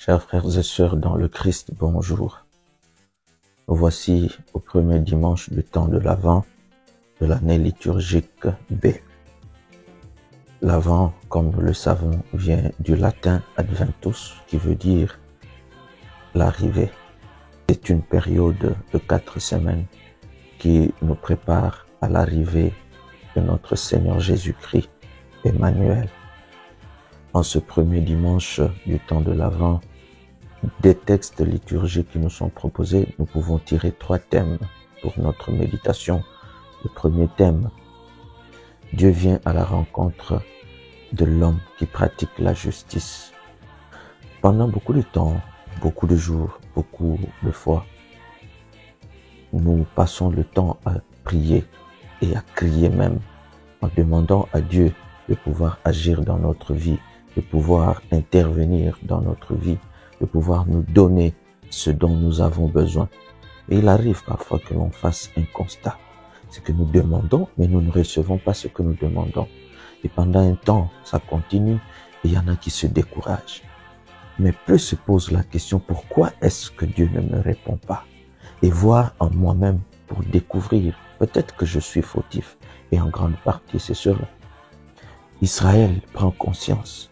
Chers frères et sœurs dans le Christ, bonjour. Nous voici au premier dimanche du temps de l'Avent de l'année liturgique B. L'Avent, comme nous le savons, vient du latin adventus, qui veut dire l'arrivée. C'est une période de 4 semaines qui nous prépare à l'arrivée de notre Seigneur Jésus-Christ, Emmanuel. En ce premier dimanche du temps de l'Avent, des textes liturgiques qui nous sont proposés, nous pouvons tirer 3 thèmes pour notre méditation. Le premier thème, Dieu vient à la rencontre de l'homme qui pratique la justice. Pendant beaucoup de temps, beaucoup de jours, beaucoup de fois, nous passons le temps à prier et à crier même, en demandant à Dieu de pouvoir agir dans notre vie, de pouvoir intervenir dans notre vie, de pouvoir nous donner ce dont nous avons besoin. Et il arrive parfois que l'on fasse un constat. C'est que nous demandons, mais nous ne recevons pas ce que nous demandons. Et pendant un temps, ça continue et il y en a qui se découragent. Mais peu se posent la question, pourquoi est-ce que Dieu ne me répond pas? Et voir en moi-même pour découvrir, peut-être que je suis fautif. Et en grande partie, c'est cela. Israël prend conscience,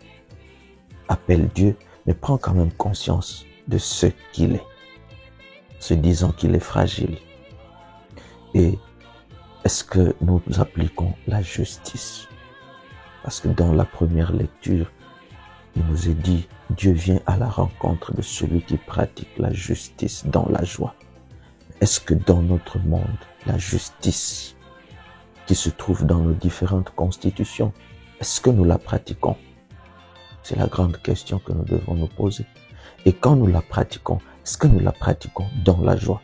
appelle Dieu, mais prend quand même conscience de ce qu'il est, se disant qu'il est fragile. Et est-ce que nous appliquons la justice? Parce que dans la première lecture, il nous est dit, Dieu vient à la rencontre de celui qui pratique la justice dans la joie. Est-ce que dans notre monde, la justice qui se trouve dans nos différentes constitutions, est-ce que nous la pratiquons? C'est la grande question que nous devons nous poser. Et quand nous la pratiquons, est-ce que nous la pratiquons dans la joie?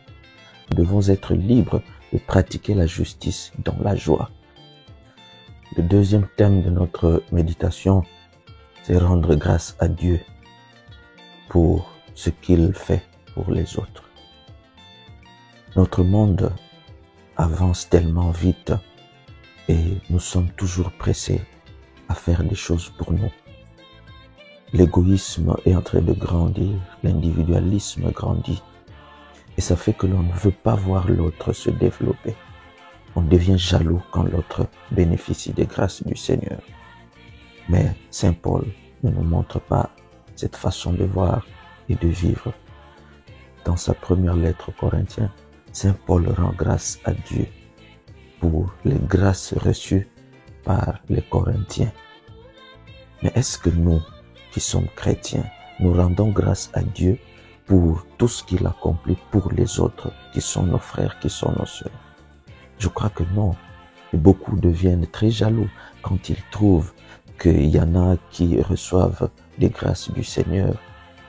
Nous devons être libres de pratiquer la justice dans la joie. Le deuxième thème de notre méditation, c'est rendre grâce à Dieu pour ce qu'il fait pour les autres. Notre monde avance tellement vite et nous sommes toujours pressés à faire des choses pour nous. L'égoïsme est en train de grandir, l'individualisme grandit. Et ça fait que l'on ne veut pas voir l'autre se développer. On devient jaloux quand l'autre bénéficie des grâces du Seigneur. Mais Saint Paul ne nous montre pas cette façon de voir et de vivre. Dans sa première lettre aux Corinthiens, Saint Paul rend grâce à Dieu pour les grâces reçues par les Corinthiens. Mais est-ce que nous, qui sommes chrétiens, nous rendons grâce à Dieu pour tout ce qu'il accomplit pour les autres, qui sont nos frères, qui sont nos sœurs? Je crois que non. Et beaucoup deviennent très jaloux quand ils trouvent qu'il y en a qui reçoivent des grâces du Seigneur.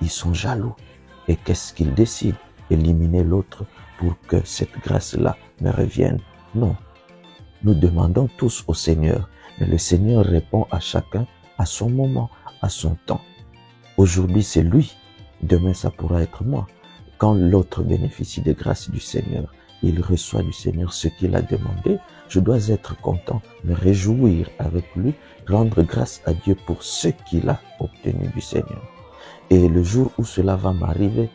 Ils sont jaloux. Et qu'est-ce qu'ils décident? Éliminer l'autre pour que cette grâce-là me revienne. Non. Nous demandons tous au Seigneur, mais le Seigneur répond à chacun à son moment, à son temps. Aujourd'hui, c'est lui. Demain, ça pourra être moi. Quand l'autre bénéficie des grâces du Seigneur, il reçoit du Seigneur ce qu'il a demandé, je dois être content, me réjouir avec lui, rendre grâce à Dieu pour ce qu'il a obtenu du Seigneur. Et le jour où cela va m'arriver,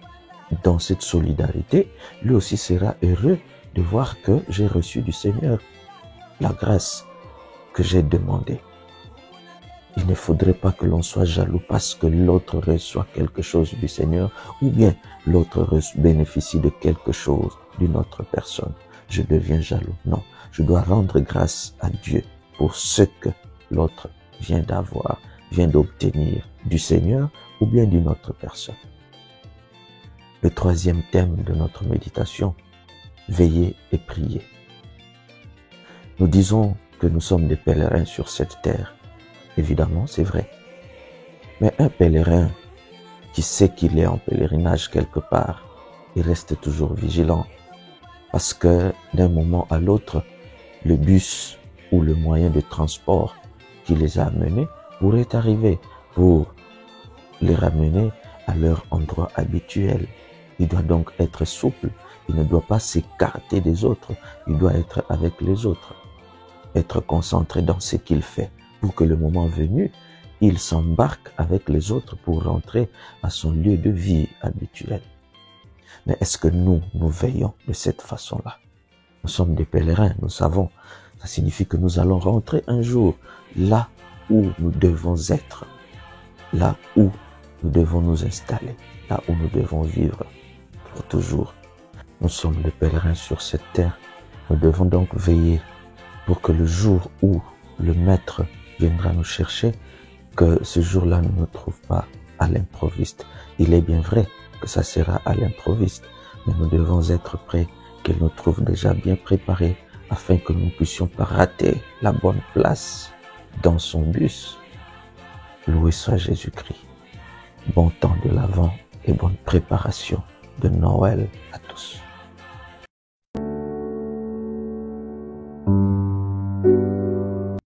dans cette solidarité, lui aussi sera heureux de voir que j'ai reçu du Seigneur la grâce que j'ai demandée. Il ne faudrait pas que l'on soit jaloux parce que l'autre reçoit quelque chose du Seigneur ou bien l'autre bénéficie de quelque chose d'une autre personne. Je deviens jaloux. Non, je dois rendre grâce à Dieu pour ce que l'autre vient d'avoir, vient d'obtenir du Seigneur ou bien d'une autre personne. Le troisième thème de notre méditation, veiller et prier. Nous disons que nous sommes des pèlerins sur cette terre. Évidemment, c'est vrai. Mais un pèlerin qui sait qu'il est en pèlerinage quelque part, il reste toujours vigilant. Parce que d'un moment à l'autre, le bus ou le moyen de transport qui les a amenés pourrait arriver pour les ramener à leur endroit habituel. Il doit donc être souple. Il ne doit pas s'écarter des autres. Il doit être avec les autres. Être concentré dans ce qu'il fait pour que le moment venu, il s'embarque avec les autres pour rentrer à son lieu de vie habituel. Mais est-ce que nous veillons de cette façon-là? Nous sommes des pèlerins, nous savons. Ça signifie que nous allons rentrer un jour là où nous devons être, là où nous devons nous installer, là où nous devons vivre pour toujours. Nous sommes des pèlerins sur cette terre. Nous devons donc veiller pour que le jour où le Maître viendra nous chercher, que ce jour-là ne nous trouve pas à l'improviste. Il est bien vrai que ça sera à l'improviste, mais nous devons être prêts, qu'il nous trouve déjà bien préparés, afin que nous ne puissions pas rater la bonne place dans son bus. Loué soit Jésus-Christ. Bon temps de l'Avent et bonne préparation de Noël à tous.